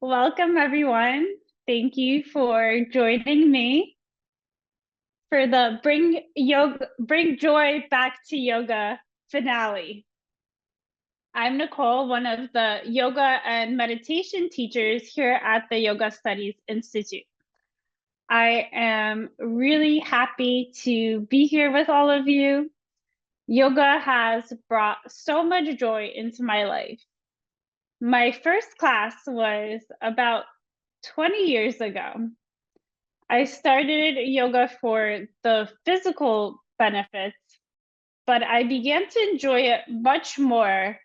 Welcome, everyone. Thank you for joining me for the Bring Joy Back to Yoga finale. I'm Nicole, one of the yoga and meditation teachers here at the Yoga Studies Institute. I am really happy to be here with all of you. Yoga has brought so much joy into my life. My first class was about 20 years ago. I started yoga for the physical benefits, but I began to enjoy it much more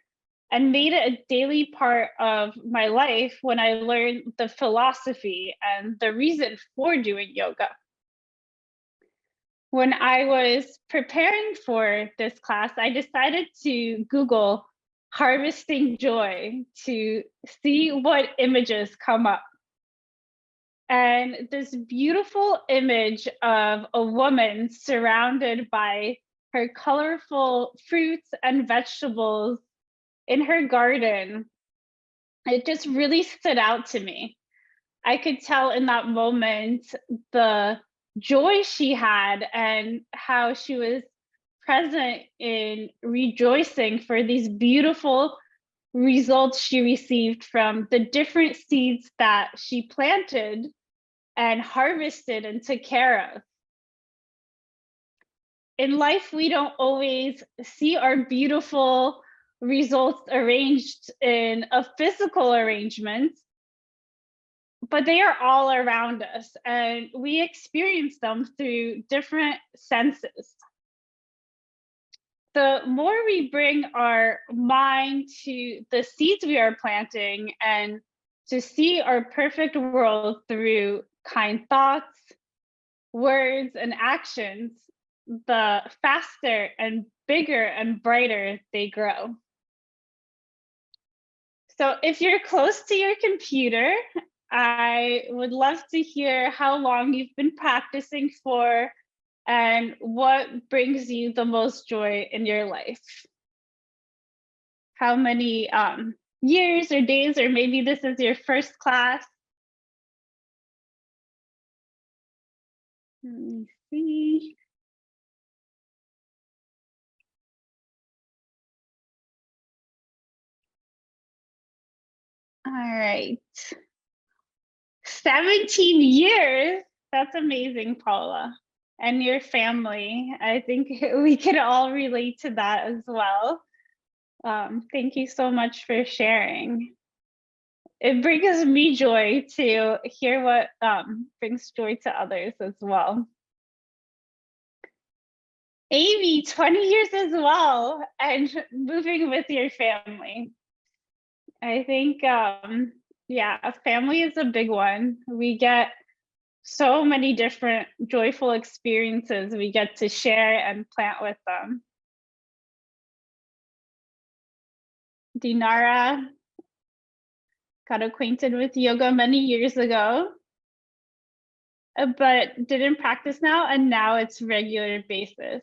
and made it a daily part of my life when I learned the philosophy and the reason for doing yoga. When I was preparing for this class, I decided to Google harvesting joy to see what images come up. And this beautiful image of a woman surrounded by her colorful fruits and vegetables in her garden, it just really stood out to me. I could tell in that moment the joy she had and how she was present in rejoicing for these beautiful results she received from the different seeds that she planted and harvested and took care of. In life, we don't always see our beautiful results arranged in a physical arrangement, but they are all around us and we experience them through different senses. The more we bring our mind to the seeds we are planting and to see our perfect world through kind thoughts, words, and actions, the faster and bigger and brighter they grow. So if you're close to your computer, I would love to hear how long you've been practicing for and what brings you the most joy in your life. How many years or days, or maybe this is your first class. Let me see. All right. 17 years. That's amazing, Paula. And your family. I think we could all relate to that as well. Thank you so much for sharing. It brings me joy to hear what brings joy to others as well. Amy, 20 years as well, and moving with your family. I think, yeah, a family is a big one. We get so many different joyful experiences we get to share and plant with them. Dinara got acquainted with yoga many years ago, but didn't practice now, and now it's regular basis.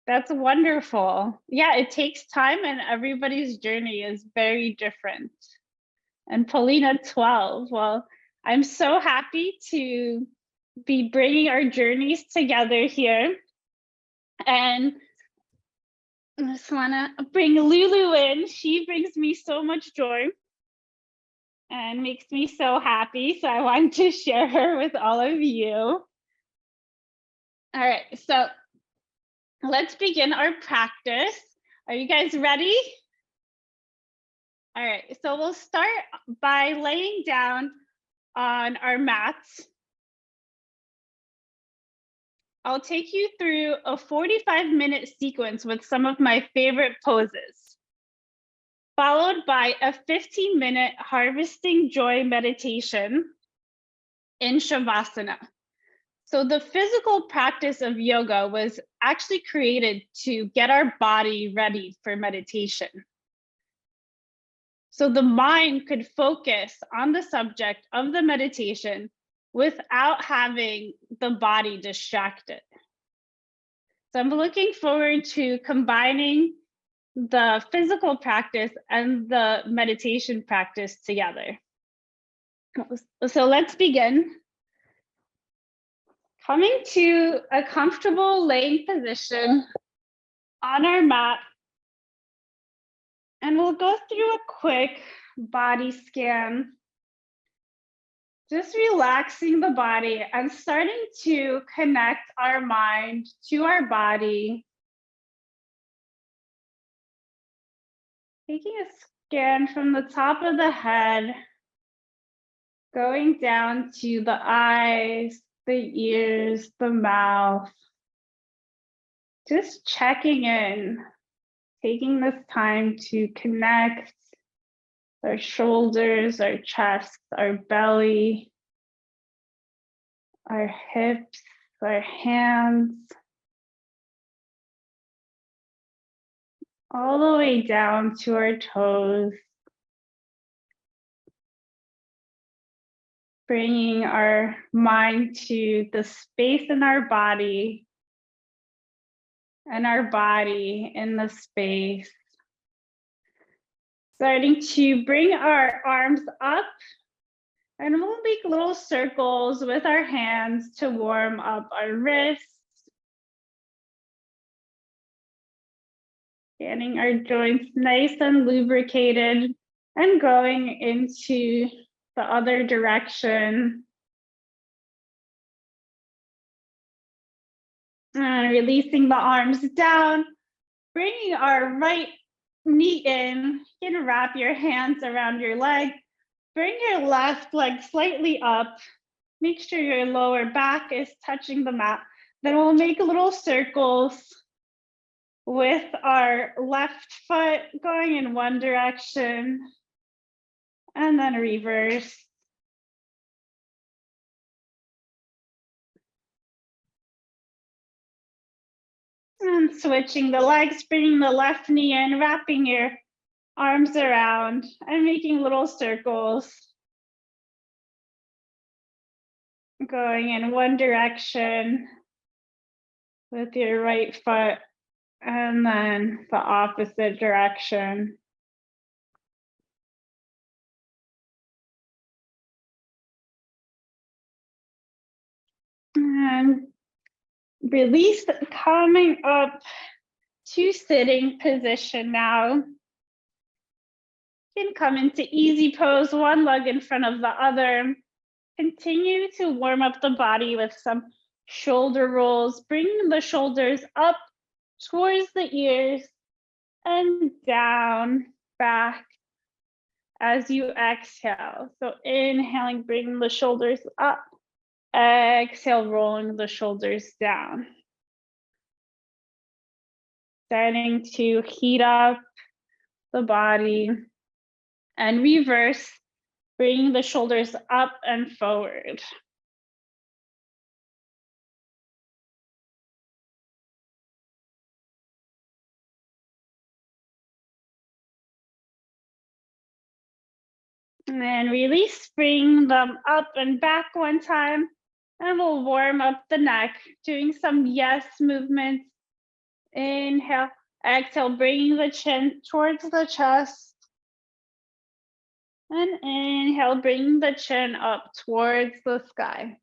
That's wonderful. Yeah, it takes time and everybody's journey is very different. And Paulina, 12. Well, I'm so happy to be bringing our journeys together here. And I just want to bring Lulu in. She brings me so much joy and makes me so happy. So I want to share her with all of you. All right, so let's begin our practice. Are you guys ready? All right, so we'll start by laying down on our mats. I'll take you through a 45-minute sequence with some of my favorite poses, followed by a 15-minute harvesting joy meditation in Shavasana. So the physical practice of yoga was actually created to get our body ready for meditation. So the mind could focus on the subject of the meditation without having the body distracted. So I'm looking forward to combining the physical practice and the meditation practice together. So let's begin. Coming to a comfortable laying position on our mat. And we'll go through a quick body scan. Just relaxing the body and starting to connect our mind to our body. Taking a scan from the top of the head, going down to the eyes, the ears, the mouth. Just checking in, taking this time to connect our shoulders, our chest, our belly, our hips, our hands, all the way down to our toes. Bringing our mind to the space in our body and our body in the space. Starting to bring our arms up, and we'll make little circles with our hands to warm up our wrists. Getting our joints nice and lubricated and going into the other direction. And releasing the arms down, bringing our right knee in. You can wrap your hands around your leg. Bring your left leg slightly up. Make sure your lower back is touching the mat. Then we'll make little circles with our left foot going in one direction and then reverse. And switching the legs, bringing the left knee in, wrapping your arms around and making little circles. Going in one direction with your right foot and then the opposite direction. And release, coming up to sitting position now. You can come into easy pose, one leg in front of the other. Continue to warm up the body with some shoulder rolls. Bring the shoulders up towards the ears and down, back as you exhale. So inhaling, bring the shoulders up. Exhale, rolling the shoulders down. Starting to heat up the body. And reverse, bring the shoulders up and forward. And then release, bring them up and back one time. And we'll warm up the neck, doing some yes movements. Inhale, exhale, bringing the chin towards the chest. And inhale, bring the chin up towards the sky.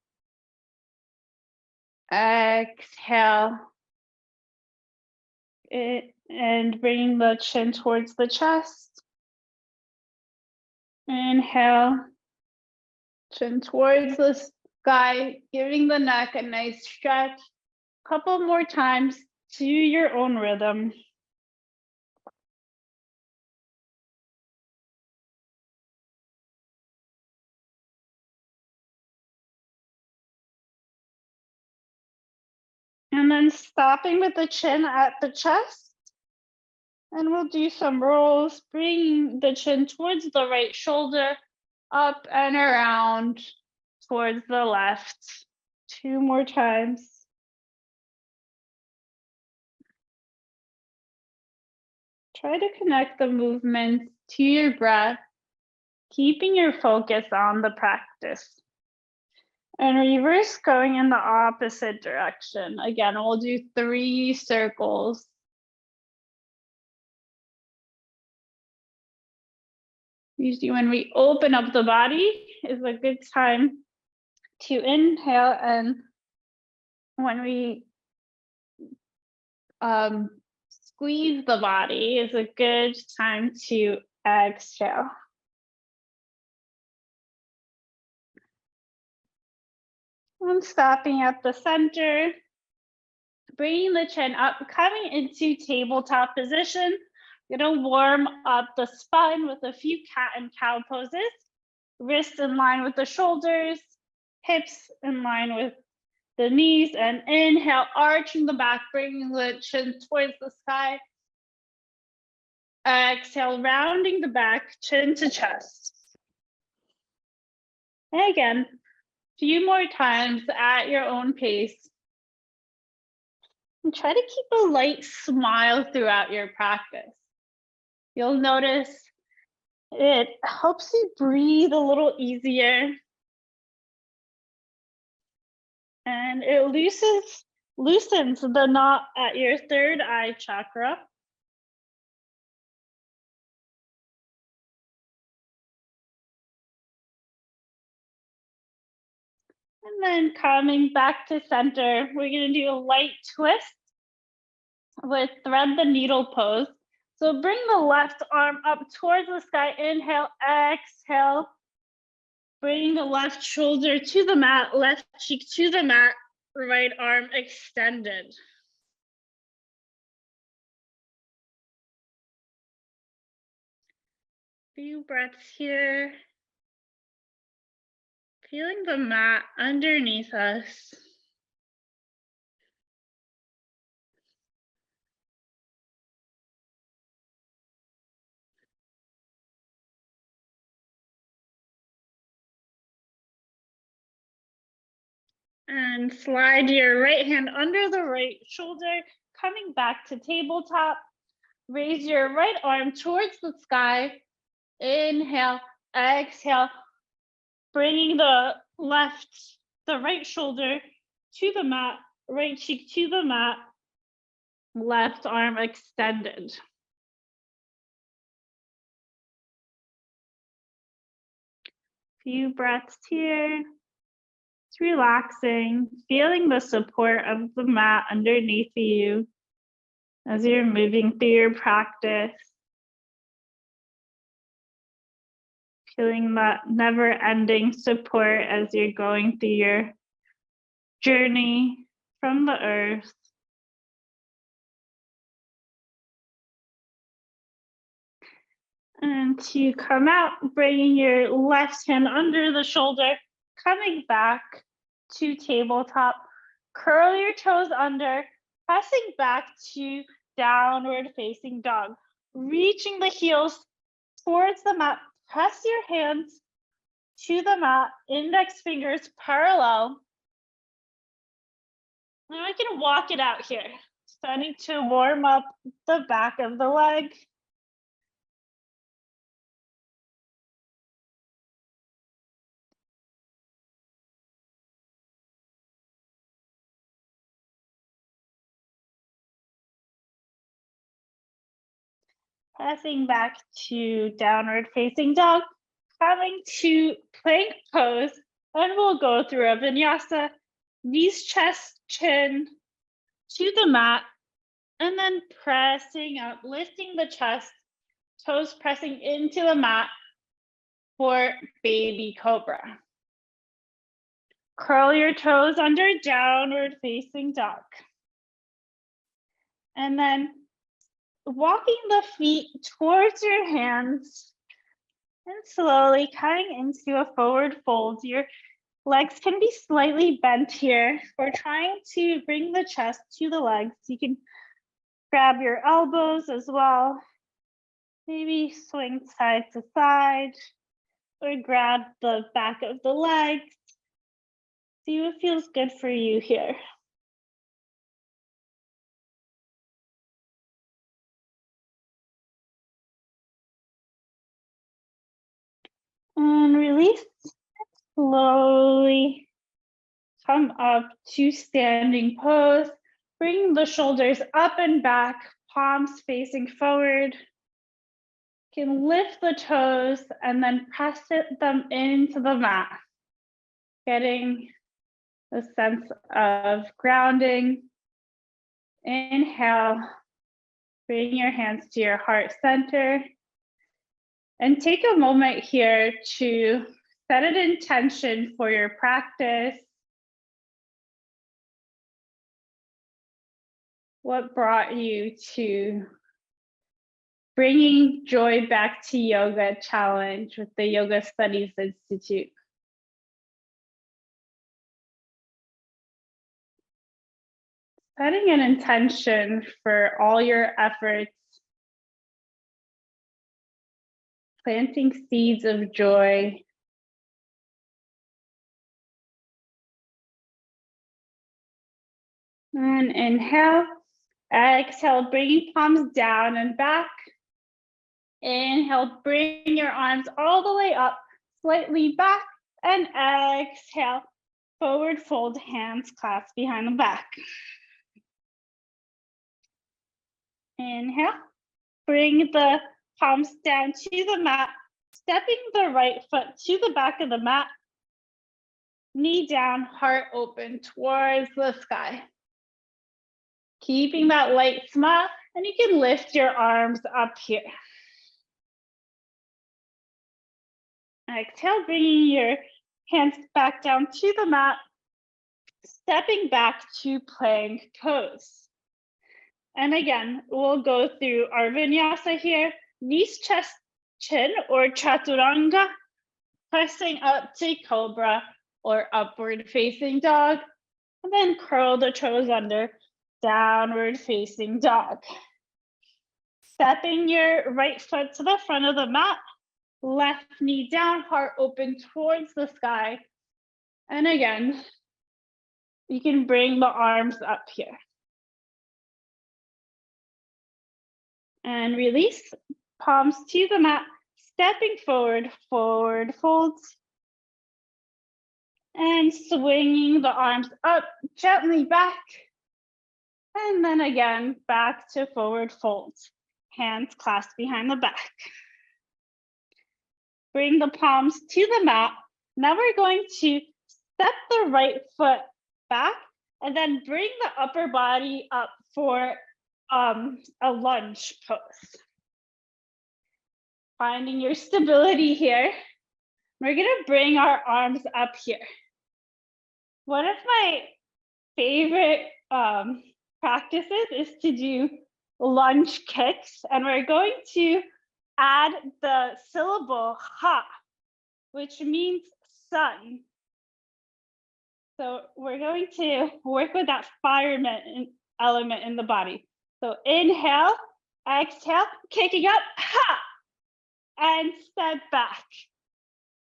Exhale. And bring the chin towards the chest. Inhale, chin towards the sky, giving the neck a nice stretch. Couple more times to your own rhythm. And then stopping with the chin at the chest. And we'll do some rolls, bringing the chin towards the right shoulder, up and around towards the left. 2 more times. Try to connect the movements to your breath, keeping your focus on the practice. And reverse, going in the opposite direction. Again, we'll do 3 circles. Usually when we open up the body, is a good time to inhale, and when we squeeze the body is a good time to exhale. I'm stopping at the center, bringing the chin up, coming into tabletop position. You're gonna warm up the spine with a few cat and cow poses. Wrists in line with the shoulders, hips in line with the knees, and inhale, arching the back, bringing the chin towards the sky. Exhale, rounding the back, chin to chest. And again, a few more times at your own pace. And try to keep a light smile throughout your practice. You'll notice it helps you breathe a little easier. And it loosens the knot at your third eye chakra. And then coming back to center, we're gonna do a light twist with thread the needle pose. So bring the left arm up towards the sky, inhale, exhale. Bring the left shoulder to the mat, left cheek to the mat, right arm extended. Few breaths here. Feeling the mat underneath us. And slide your right hand under the right shoulder, coming back to tabletop. Raise your right arm towards the sky. Inhale, exhale, bringing the right shoulder to the mat, right cheek to the mat, left arm extended. Few breaths here. It's relaxing, feeling the support of the mat underneath you as you're moving through your practice. Feeling that never-ending support as you're going through your journey from the earth. And to come out, bringing your left hand under the shoulder, coming back to tabletop. Curl your toes under, pressing back to downward facing dog. Reaching the heels towards the mat, press your hands to the mat, index fingers parallel. Now I can walk it out here. Starting to warm up the back of the leg. Pressing back to downward facing dog, coming to plank pose, and we'll go through a vinyasa, knees, chest, chin to the mat, and then pressing up, lifting the chest, toes pressing into the mat for baby cobra. Curl your toes under, downward facing dog. And then walking the feet towards your hands and slowly coming into a forward fold. Your legs can be slightly bent here. We're trying to bring the chest to the legs. You can grab your elbows as well. Maybe swing side to side or grab the back of the legs. See what feels good for you here. And release. Slowly come up to standing pose. Bring the shoulders up and back, palms facing forward. You You can lift the toes and then press them into the mat, getting a sense of grounding. Inhale, bring your hands to your heart center. And take a moment here to set an intention for your practice. What brought you to bringing joy back to yoga challenge with the Yoga Studies Institute? Setting an intention for all your efforts, planting seeds of joy. And inhale, exhale, bringing palms down and back. Inhale, bring your arms all the way up, slightly back, and exhale, forward fold, hands clasped behind the back. Inhale, bring the palms down to the mat, stepping the right foot to the back of the mat, knee down, heart open towards the sky. Keeping that light smile, and you can lift your arms up here. Exhale, bringing your hands back down to the mat, stepping back to plank pose. And again, we'll go through our vinyasa here, knees, chest, chin, or chaturanga, pressing up to cobra or upward facing dog, and then curl the toes under, downward facing dog. Stepping your right foot to the front of the mat, left knee down, heart open towards the sky. And again, you can bring the arms up here. And release, palms to the mat, stepping forward, forward folds. And swinging the arms up, gently back. And then again, back to forward folds. Hands clasped behind the back. Bring the palms to the mat. Now we're going to step the right foot back and then bring the upper body up for a lunge pose. Finding your stability here. We're gonna bring our arms up here. One of my favorite practices is to do lunge kicks, and we're going to add the syllable ha, which means sun. So we're going to work with that fireman element in the body. So inhale, exhale, kicking up, ha, and step back.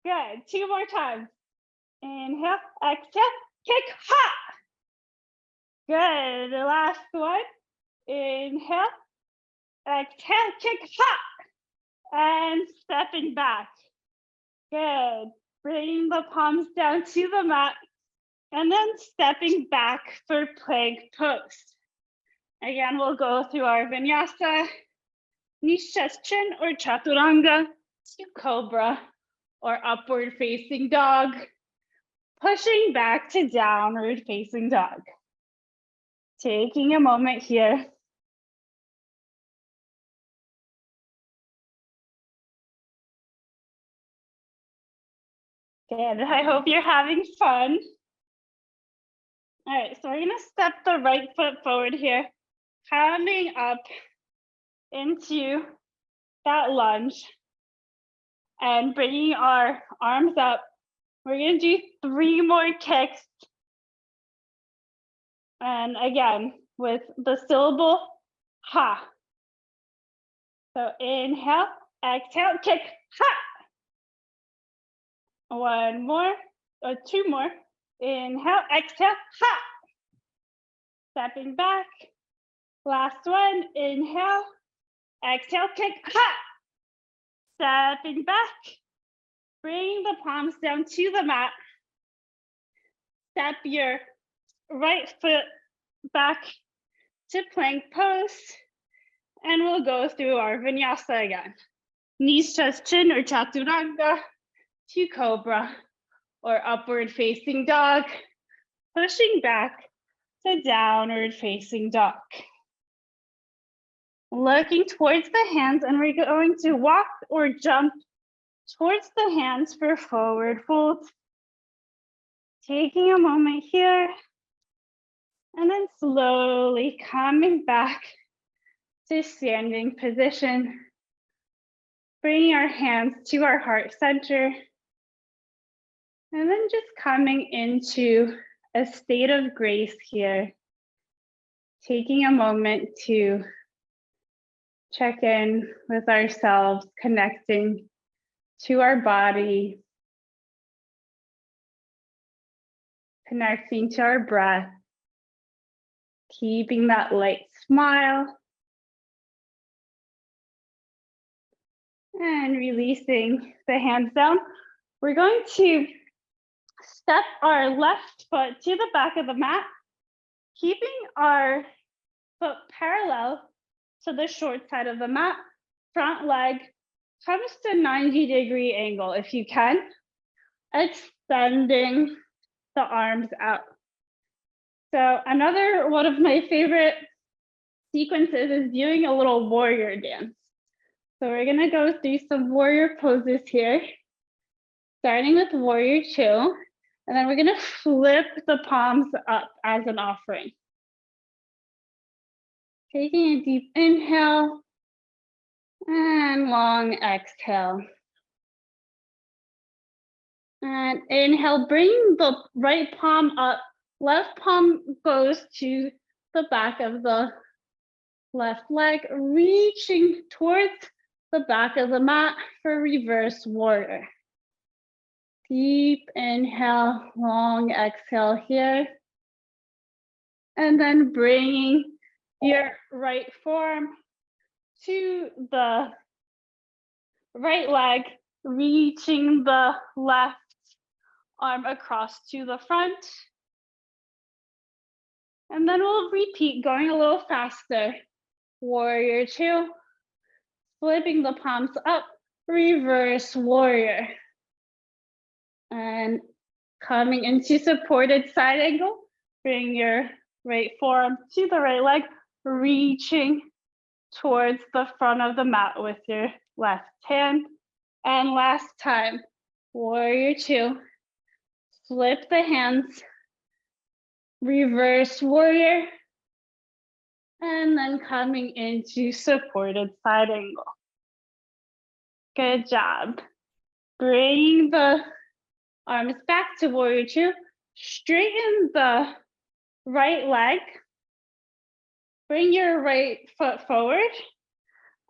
Good, 2 more times. Inhale, exhale, kick, ha. Good, the last one. Inhale, exhale, kick, ha. And stepping back. Good, bringing the palms down to the mat and then stepping back for plank pose. Again, we'll go through our vinyasa, knees, chest, chin, or chaturanga, to cobra, or upward facing dog, pushing back to downward facing dog. Taking a moment here. Good, I hope you're having fun. All right, so we're gonna step the right foot forward here, coming up into that lunge and bringing our arms up. We're gonna do 3 more kicks. And again, with the syllable ha. So inhale, exhale, kick, ha. 1 more, or 2 more. Inhale, exhale, ha. Stepping back. Last one, inhale, exhale, kick, ha. Stepping back. Bring the palms down to the mat. Step your right foot back to plank pose. And we'll go through our vinyasa again. Knees, chest, chin, or chaturanga to cobra or upward facing dog, pushing back to downward facing dog. Looking towards the hands, and we're going to walk or jump towards the hands for forward fold. Taking a moment here, and then slowly coming back to standing position. Bringing our hands to our heart center, and then just coming into a state of grace here. Taking a moment to check in with ourselves, connecting to our body, connecting to our breath, keeping that light smile, and releasing the hands down. We're going to step our left foot to the back of the mat, keeping our foot parallel to the short side of the mat. Front leg comes to 90-degree angle if you can, extending the arms out. So another one of my favorite sequences is doing a little warrior dance. So we're gonna go through some warrior poses here, starting with warrior two, and then we're gonna flip the palms up as an offering. Taking a deep inhale and long exhale. And inhale, bring the right palm up, left palm goes to the back of the left leg, reaching towards the back of the mat for reverse warrior. Deep inhale, long exhale here. And then bringing your right forearm to the right leg, reaching the left arm across to the front. And then we'll repeat, going a little faster. Warrior two, flipping the palms up, reverse warrior. And coming into supported side angle, bring your right forearm to the right leg, reaching towards the front of the mat with your left hand. And last time, warrior two, flip the hands, reverse warrior, and then coming into supported side angle. Good job. Bring the arms back to warrior two, straighten the right leg, bring your right foot forward,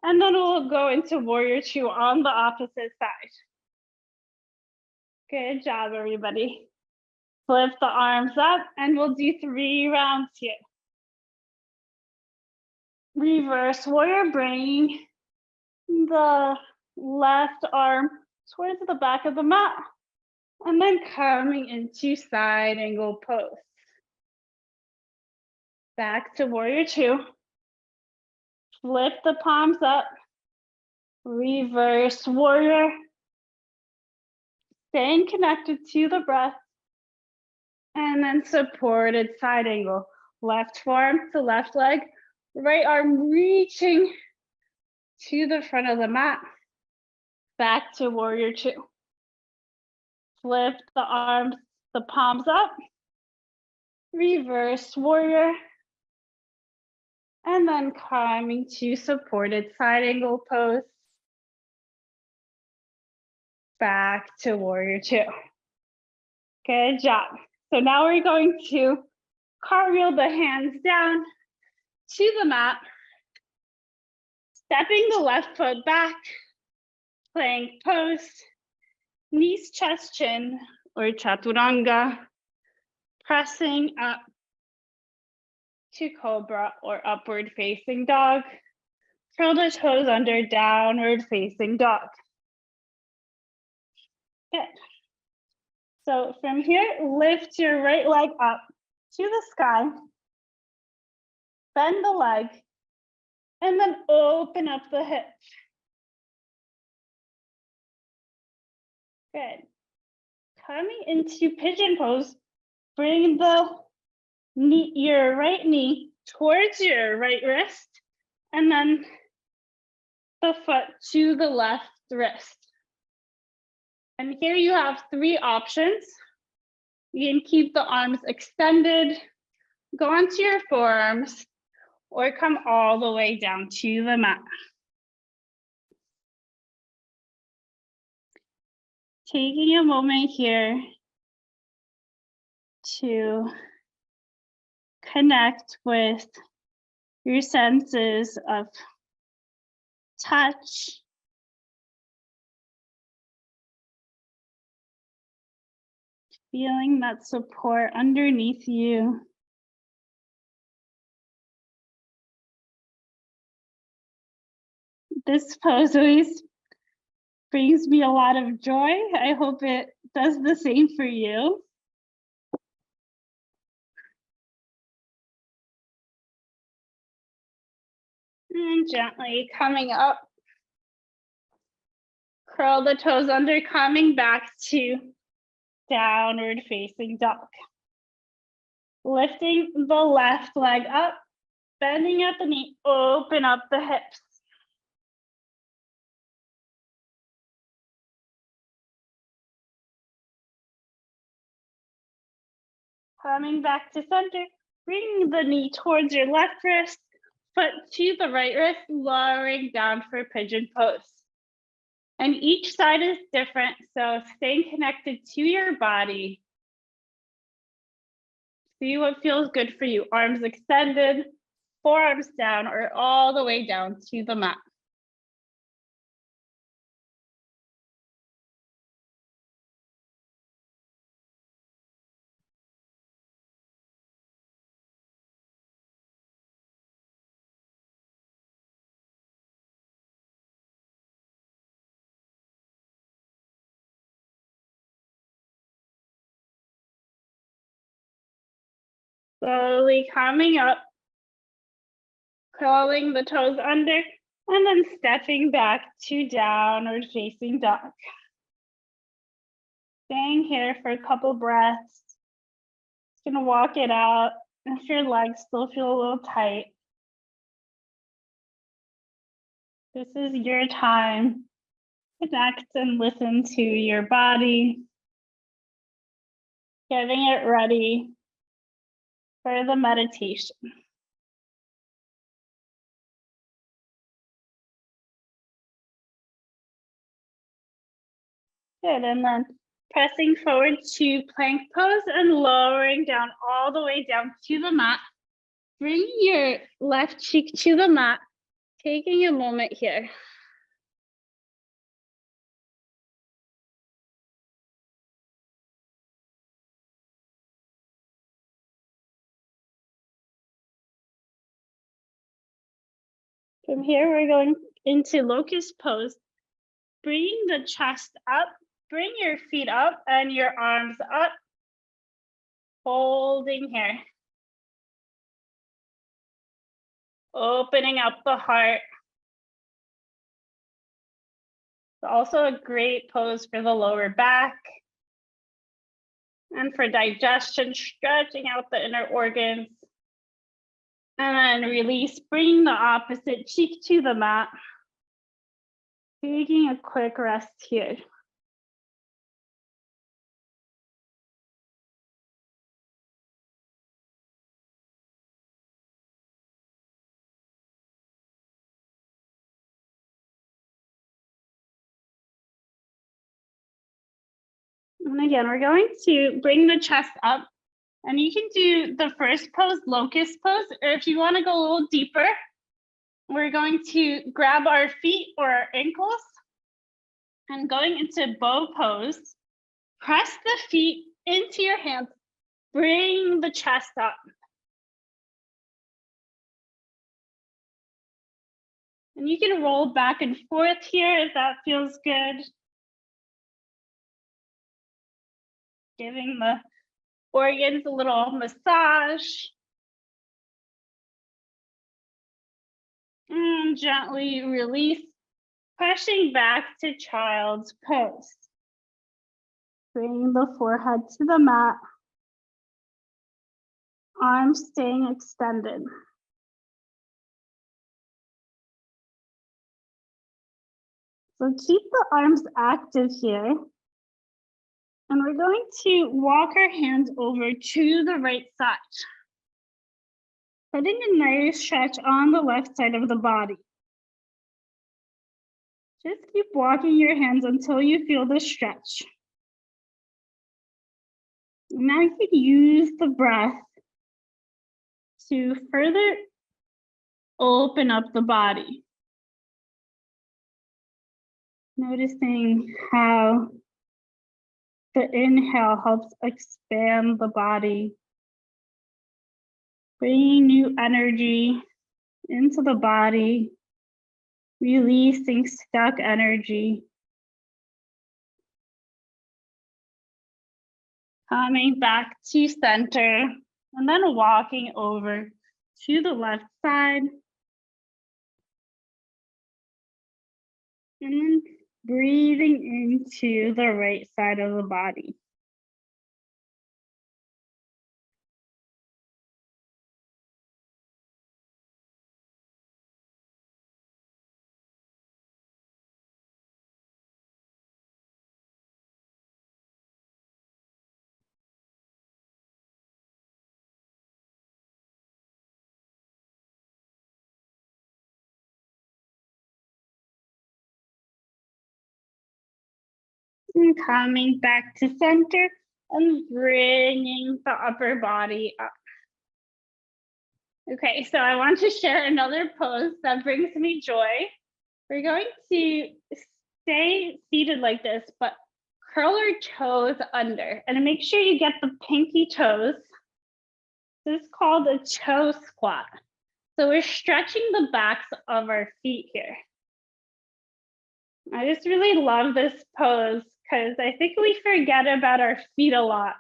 and then we'll go into warrior two on the opposite side. Good job, everybody. Flip the arms up, and we'll do 3 rounds here. Reverse warrior, bring the left arm towards the back of the mat, and then coming into side angle pose. Back to warrior two. Flip the palms up, reverse warrior. Staying connected to the breath, and then supported side angle. Left forearm to left leg, right arm reaching to the front of the mat. Back to warrior two. Flip the arms, the palms up, reverse warrior, and then coming to supported side angle pose. Back to warrior two. Good job. So now we're going to cartwheel the hands down to the mat, stepping the left foot back, plank pose, knees, chest, chin, or chaturanga, pressing up to cobra or upward facing dog. Curl the toes under, downward facing dog. Good. So from here, lift your right leg up to the sky, bend the leg, and then open up the hips. Good. Coming into pigeon pose, bring your right knee towards your right wrist, and then the foot to the left wrist. And here you have three options. You can keep the arms extended, go onto your forearms, or come all the way down to the mat. Taking a moment here to connect with your senses of touch, feeling that support underneath you. This pose always brings me a lot of joy. I hope it does the same for you. And gently coming up, curl the toes under, coming back to downward facing dog. Lifting the left leg up, bending at the knee, open up the hips. Coming back to center, bring the knee towards your left wrist, foot to the right wrist, lowering down for pigeon pose. And each side is different, so staying connected to your body. See what feels good for you. Arms extended, forearms down, or all the way down to the mat. Slowly coming up, curling the toes under, and then stepping back to downward facing dog. Staying here for a couple breaths. Just gonna walk it out. If your legs still feel a little tight, this is your time. Connect and listen to your body. Getting it ready for the meditation. Good, and then pressing forward to plank pose and lowering down all the way down to the mat. Bring your left cheek to the mat, taking a moment here. From here, we're going into locust pose. Bring the chest up, bring your feet up and your arms up, holding here. Opening up the heart. It's also a great pose for the lower back and for digestion, stretching out the inner organs. And then release, bring the opposite cheek to the mat. Taking a quick rest here. And again, we're going to bring the chest up, and you can do the first pose, locust pose, or if you want to go a little deeper, we're going to grab our feet or our ankles and going into bow pose. Press the feet into your hands, bring the chest up. And you can roll back and forth here if that feels good. Giving the organs a little massage. And gently release, pushing back to child's pose. Bring the forehead to the mat. Arms staying extended. So keep the arms active here. And we're going to walk our hands over to the right side. Putting a nice stretch on the left side of the body. Just keep walking your hands until you feel the stretch. Now you can use the breath to further open up the body. Noticing how the inhale helps expand the body, bringing new energy into the body, releasing stuck energy. Coming back to center, and then walking over to the left side. And then breathing into the right side of the body. And coming back to center and bringing the upper body up. Okay, so I want to share another pose that brings me joy. We're going to stay seated like this, but curl our toes under and make sure you get the pinky toes. This is called a toe squat. So we're stretching the backs of our feet here. I just really love this pose because I think we forget about our feet a lot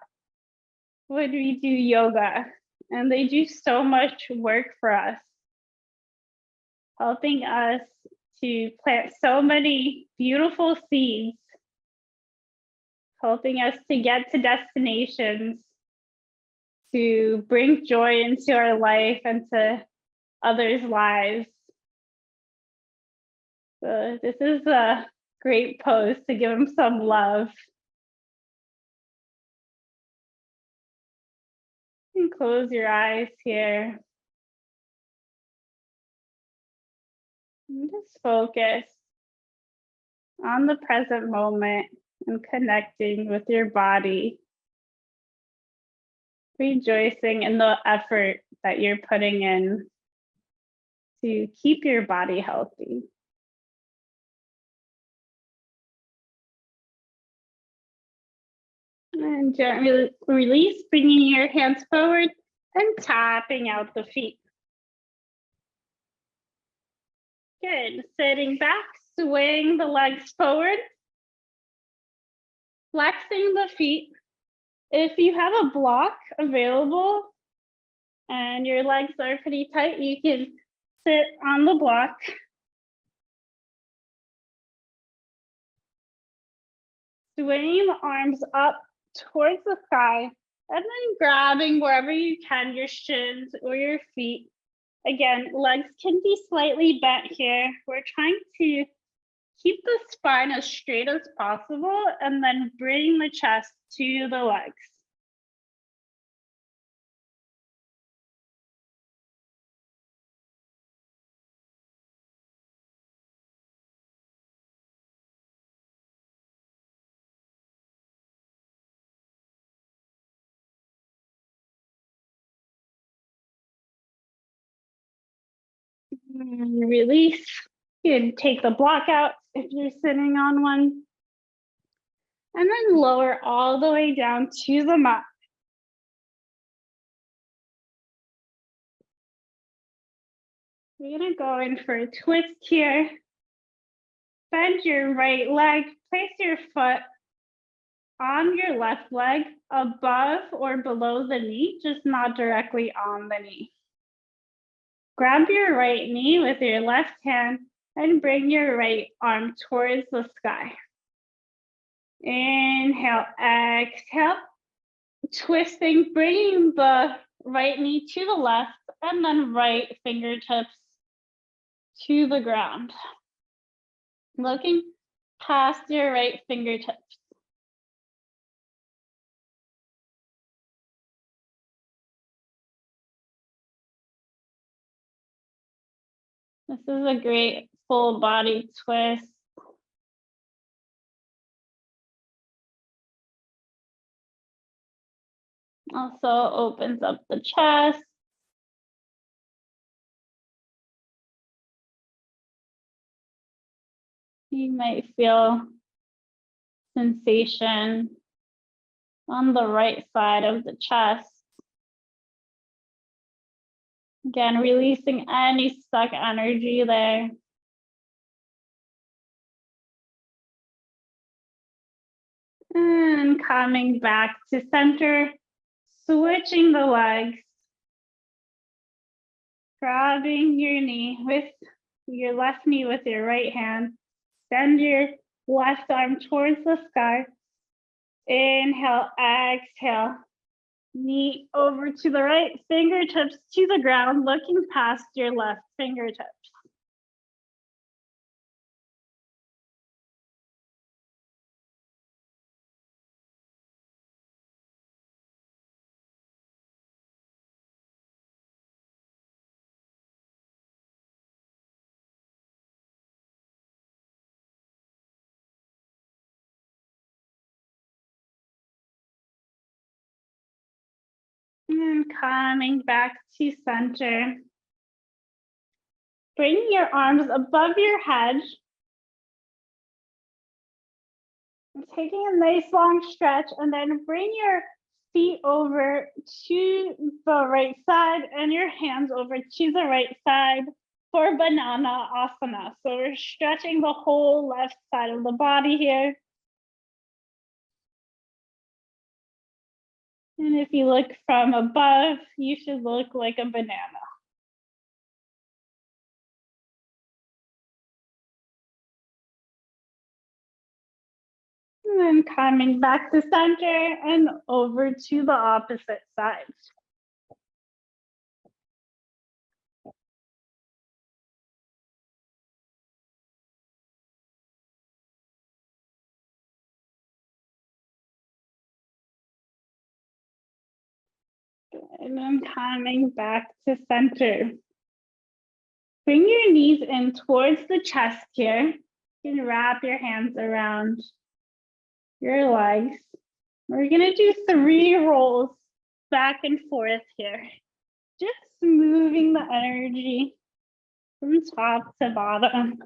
when we do yoga, and they do so much work for us, helping us to plant so many beautiful seeds, helping us to get to destinations, to bring joy into our life and to others' lives. So this is a great pose to give them some love. And close your eyes here. And just focus on the present moment and connecting with your body. Rejoicing in the effort that you're putting in to keep your body healthy. And gently release, bringing your hands forward and tapping out the feet. Good, sitting back, swaying the legs forward, flexing the feet. If you have a block available and your legs are pretty tight, you can sit on the block. Swaying the arms up towards the sky and then grabbing wherever you can, your shins or your feet. Again, legs can be slightly bent here. We're trying to keep the spine as straight as possible and then bring the chest to the legs. And release. You can take the block out if you're sitting on one. And then lower all the way down to the mat. We're gonna go in for a twist here. Bend your right leg, place your foot on your left leg above or below the knee, just not directly on the knee. Grab your right knee with your left hand and bring your right arm towards the sky. Inhale, exhale, twisting, bringing the right knee to the left and then right fingertips to the ground. Looking past your right fingertips. This is a great full body twist. Also opens up the chest. You might feel sensation on the right side of the chest. Again, releasing any stuck energy there. And coming back to center, switching the legs, grabbing your knee with your left knee with your right hand, send your left arm towards the sky. Inhale, exhale, knee over to the right, fingertips to the ground, looking past your left fingertips. And coming back to center. Bring your arms above your head. Taking a nice long stretch, and then bring your feet over to the right side and your hands over to the right side for banana asana. So we're stretching the whole left side of the body here. And if you look from above, you should look like a banana. And then coming back to center and over to the opposite side. And then coming back to center. Bring your knees in towards the chest here. You can wrap your hands around your legs. We're gonna do 3 rolls back and forth here. Just moving the energy from top to bottom.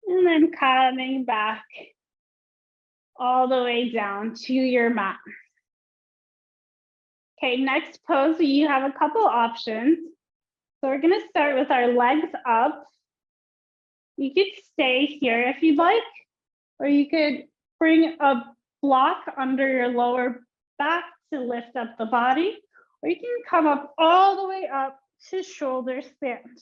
And then coming back all the way down to your mat. Okay, next pose, you have a couple options. So we're gonna start with our legs up. You could stay here if you'd like, or you could bring a block under your lower back to lift up the body, or you can come up all the way up to shoulder stand.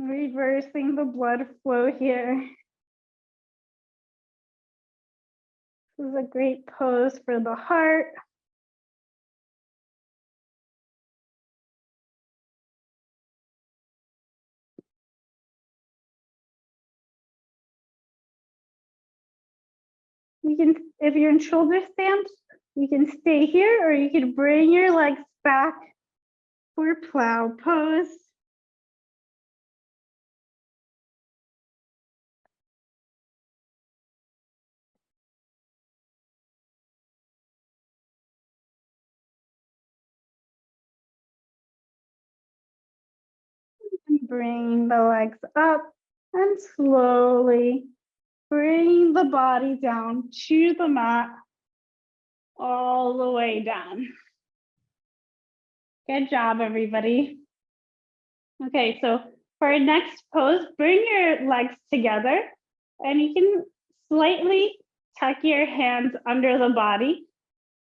Reversing the blood flow here. This is a great pose for the heart. You can, if you're in shoulder stand, you can stay here, or you can bring your legs back for plow pose. Bring the legs up and slowly bring the body down to the mat, all the way down. Good job, everybody. Okay, so for our next pose, bring your legs together and you can slightly tuck your hands under the body,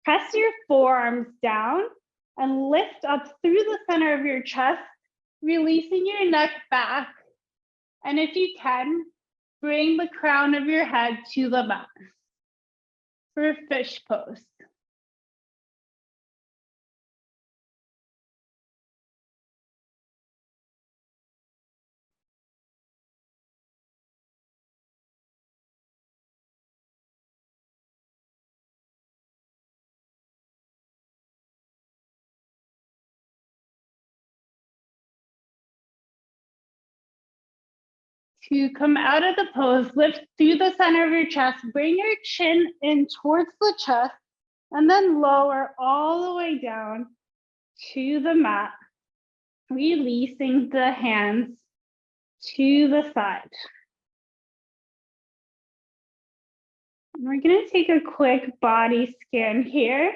press your forearms down and lift up through the center of your chest Releasing your neck back. And if you can, bring the crown of your head to the mat for fish pose. To come out of the pose, lift through the center of your chest, bring your chin in towards the chest, and then lower all the way down to the mat, releasing the hands to the side. We're going to take a quick body scan here.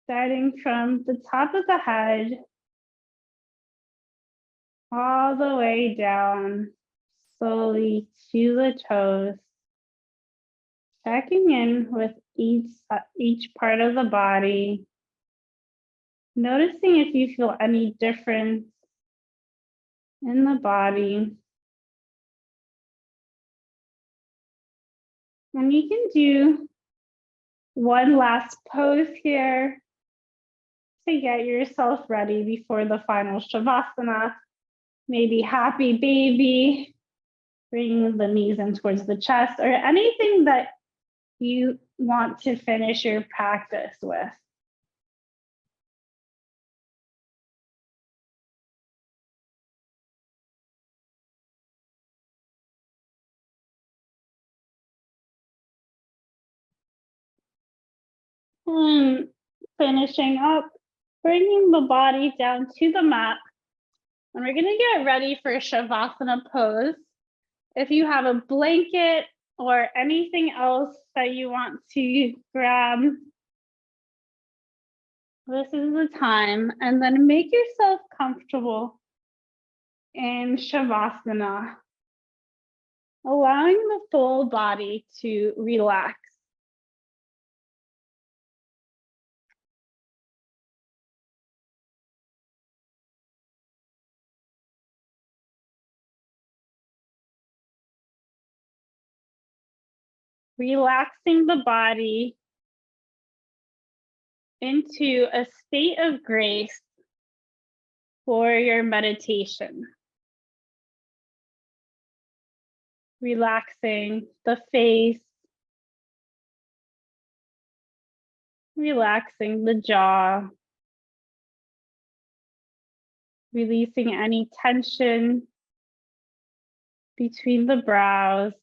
Starting from the top of the head, all the way down, slowly to the toes. Checking in with each part of the body. Noticing if you feel any difference in the body. And you can do one last pose here to get yourself ready before the final Shavasana. Maybe happy baby, bring the knees in towards the chest, or anything that you want to finish your practice with. And finishing up, bringing the body down to the mat. And we're gonna get ready for Shavasana pose. If you have a blanket or anything else that you want to grab, this is the time. And then make yourself comfortable in Shavasana, allowing the full body to relax. Relaxing the body into a state of grace for your meditation. Relaxing the face, relaxing the jaw, releasing any tension between the brows.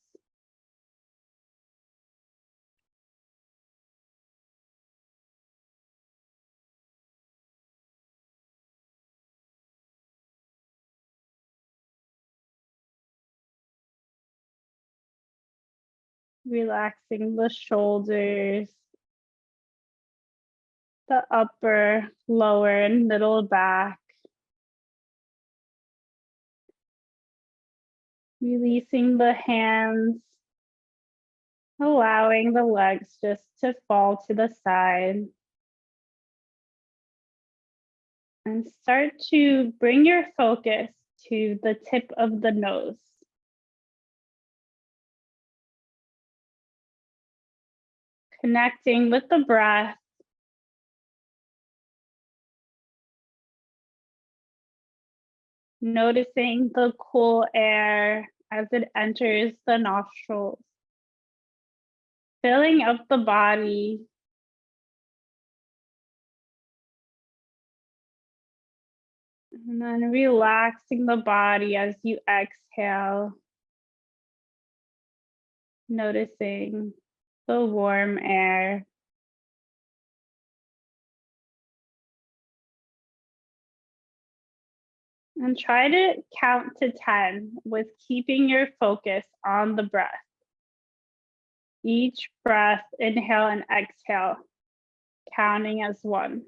Relaxing the shoulders, the upper, lower, and middle back. Releasing the hands, allowing the legs just to fall to the side. And start to bring your focus to the tip of the nose. Connecting with the breath. Noticing the cool air as it enters the nostrils. Filling up the body. And then relaxing the body as you exhale. Noticing the warm air. And try to count to 10 with keeping your focus on the breath. Each breath, inhale and exhale, counting as 1.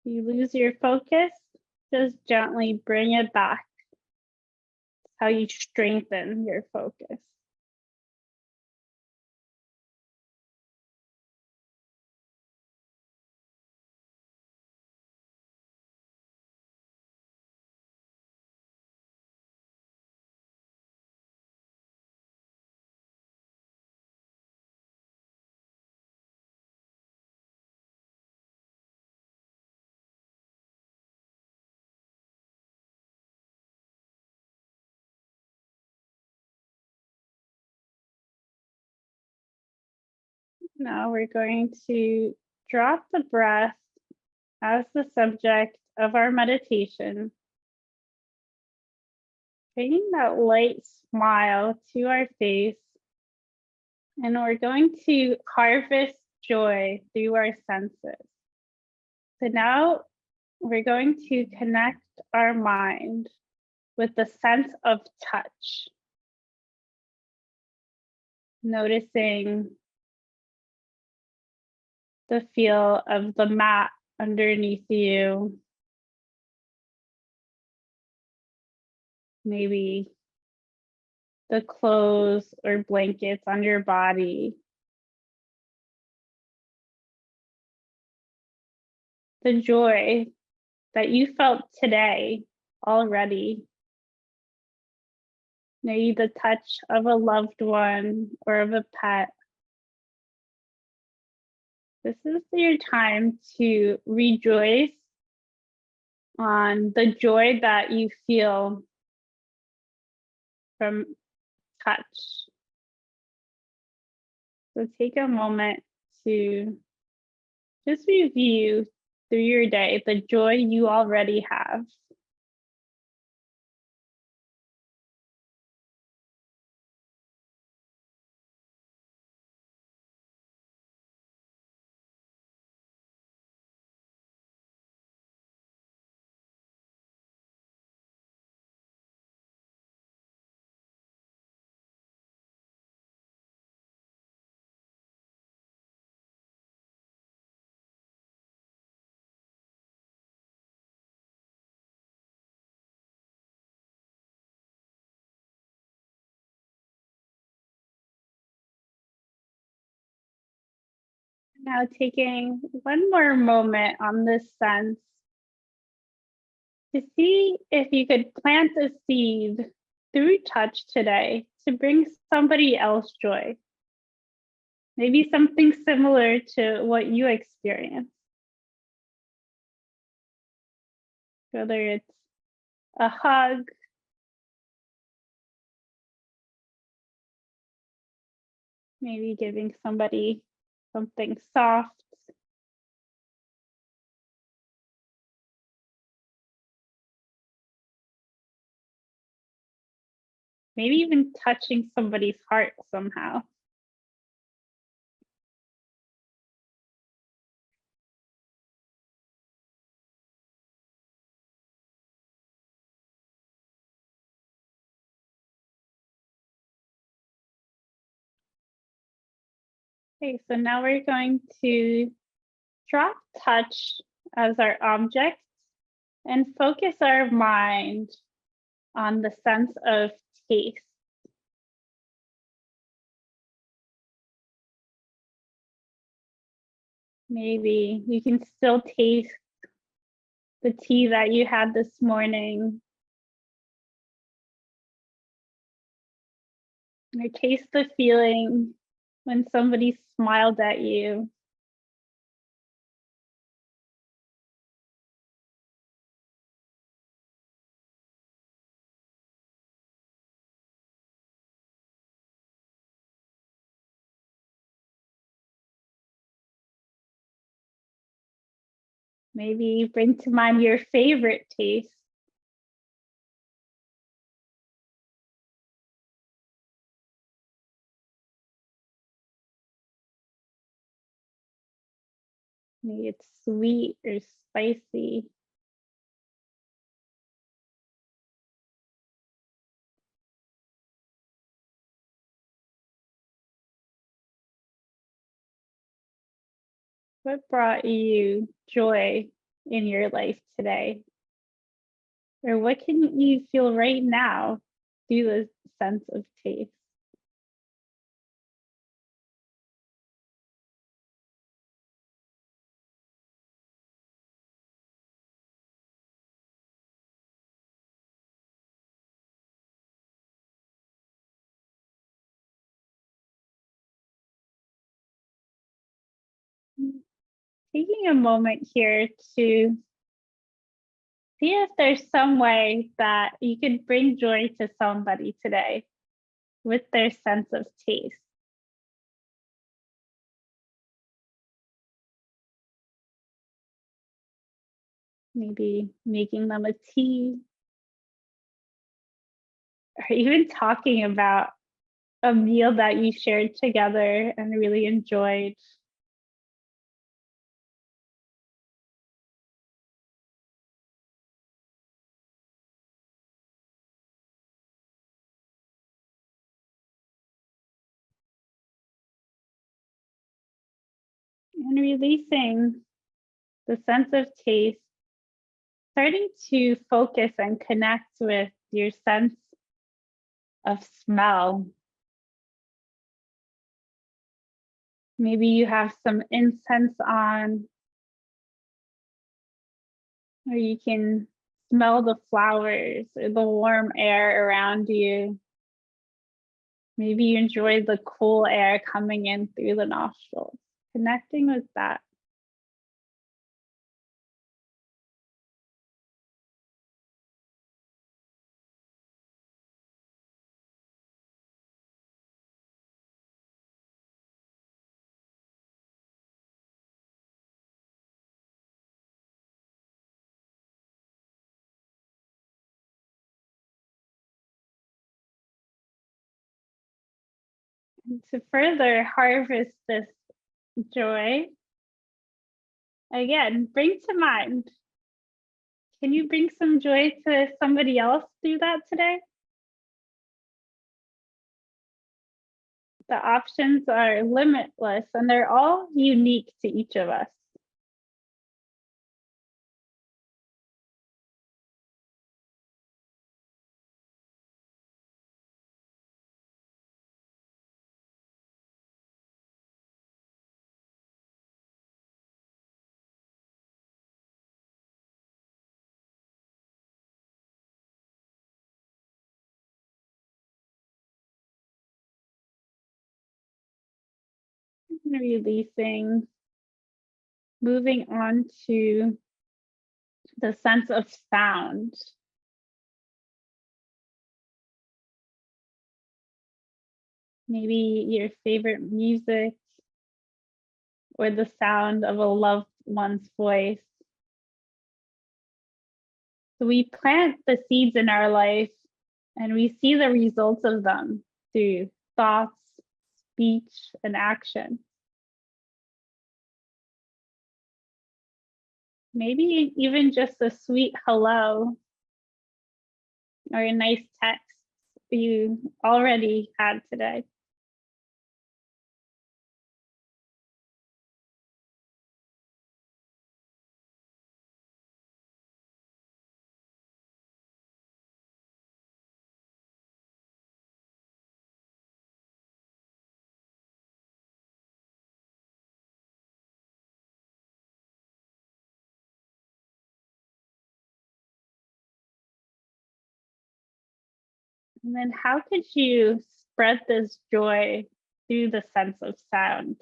You lose your focus, just gently bring it back. It's how you strengthen your focus. Now we're going to drop the breath as the subject of our meditation, bringing that light smile to our face. And we're going to harvest joy through our senses. So now we're going to connect our mind with the sense of touch, noticing the feel of the mat underneath you, maybe the clothes or blankets on your body, the joy that you felt today already, maybe the touch of a loved one or of a pet. This is your time to rejoice on the joy that you feel from touch. So take a moment to just review through your day the joy you already have. Now taking one more moment on this sense to see if you could plant a seed through touch today to bring somebody else joy. Maybe something similar to what you experienced. Whether it's a hug, maybe giving somebody something soft, maybe even touching somebody's heart somehow. Okay, so now we're going to drop touch as our object and focus our mind on the sense of taste. Maybe you can still taste the tea that you had this morning, or taste the feeling when somebody smiled at you. Maybe bring to mind your favorite taste. Maybe it's sweet or spicy. What brought you joy in your life today? Or what can you feel right now through the sense of taste? Taking a moment here to see if there's some way that you could bring joy to somebody today with their sense of taste. Maybe making them a tea, or even talking about a meal that you shared together and really enjoyed. And releasing the sense of taste, starting to focus and connect with your sense of smell. Maybe you have some incense on, or you can smell the flowers or the warm air around you. Maybe you enjoy the cool air coming in through the nostrils, connecting with that. And to further harvest this joy, again, bring to mind, can you bring some joy to somebody else through that today? The options are limitless and they're all unique to each of us. Releasing, moving on to the sense of sound. Maybe your favorite music or the sound of a loved one's voice. So we plant the seeds in our life and we see the results of them through thoughts, speech, and action. Maybe even just a sweet hello or a nice text you already had today. And then how could you spread this joy through the sense of sound?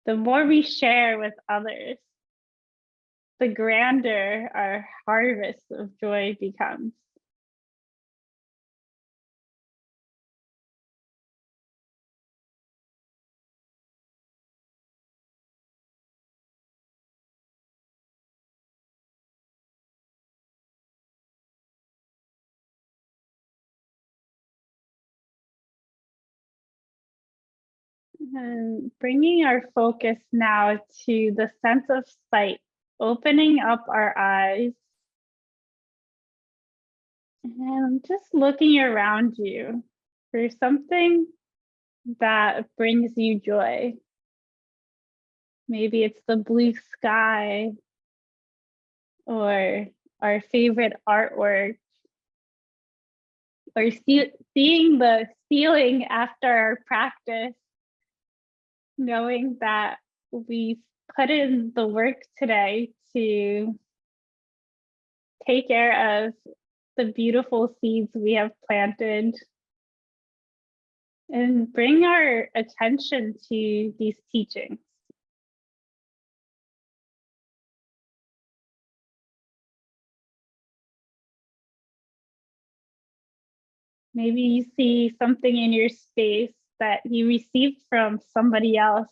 The more we share with others, the grander our harvest of joy becomes. And bringing our focus now to the sense of sight, opening up our eyes and just looking around you for something that brings you joy. Maybe it's the blue sky, or our favorite artwork, or seeing the ceiling after our practice, knowing that we've put in the work today to take care of the beautiful seeds we have planted and bring our attention to these teachings. Maybe you see something in your space that you received from somebody else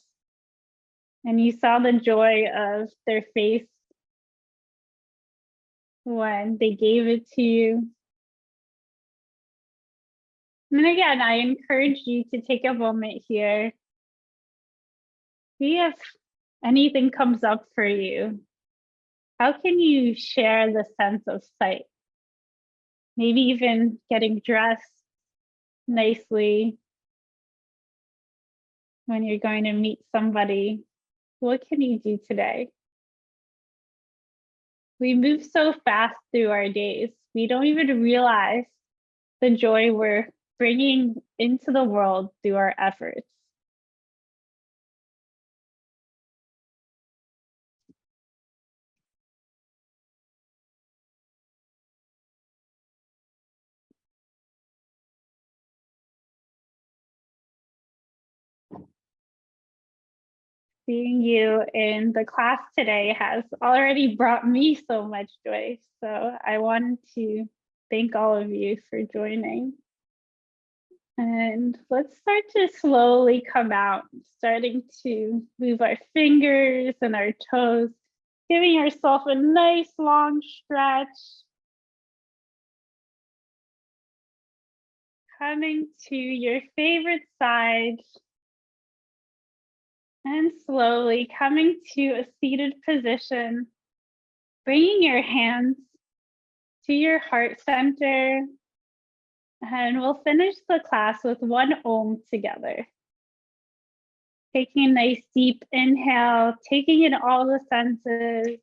and you saw the joy of their face when they gave it to you. And again, I encourage you to take a moment here. See if anything comes up for you. How can you share the sense of sight? Maybe even getting dressed nicely when you're going to meet somebody. What can you do today? We move so fast through our days. We don't even realize the joy we're bringing into the world through our efforts. Seeing you in the class today has already brought me so much joy. So I wanted to thank all of you for joining. And let's start to slowly come out, starting to move our fingers and our toes, giving yourself a nice long stretch. Coming to your favorite side. And slowly coming to a seated position, bringing your hands to your heart center. And we'll finish the class with one Om together. Taking a nice deep inhale, taking in all the senses.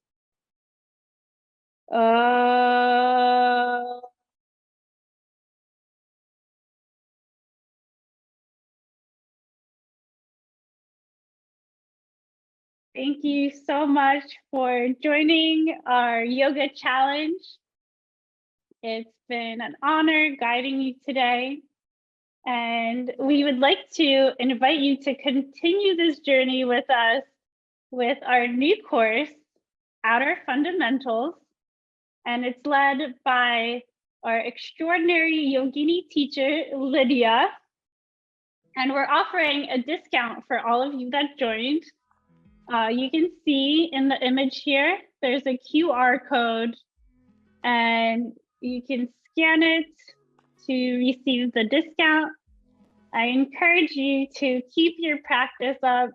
Thank you so much for joining our yoga challenge. It's been an honor guiding you today. And we would like to invite you to continue this journey with us with our new course, Outer Fundamentals. And it's led by our extraordinary yogini teacher, Lydia. And we're offering a discount for all of you that joined. You can see in the image here, there's a QR code and you can scan it to receive the discount. I encourage you to keep your practice up.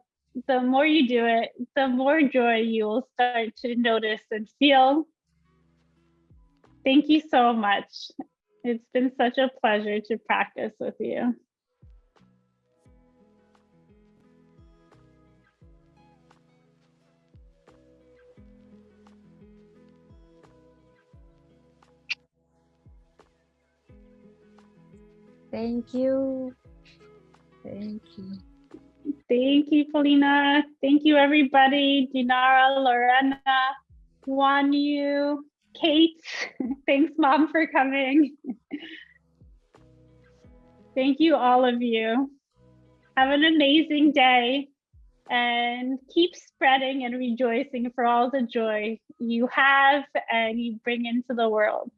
The more you do it, the more joy you will start to notice and feel. Thank you so much. It's been such a pleasure to practice with you. Thank you. Thank you. Thank you, Paulina. Thank you, everybody. Dinara, Lorena, Wan Yu, Kate. Thanks, Mom, for coming. Thank you, all of you. Have an amazing day and keep spreading and rejoicing for all the joy you have and you bring into the world.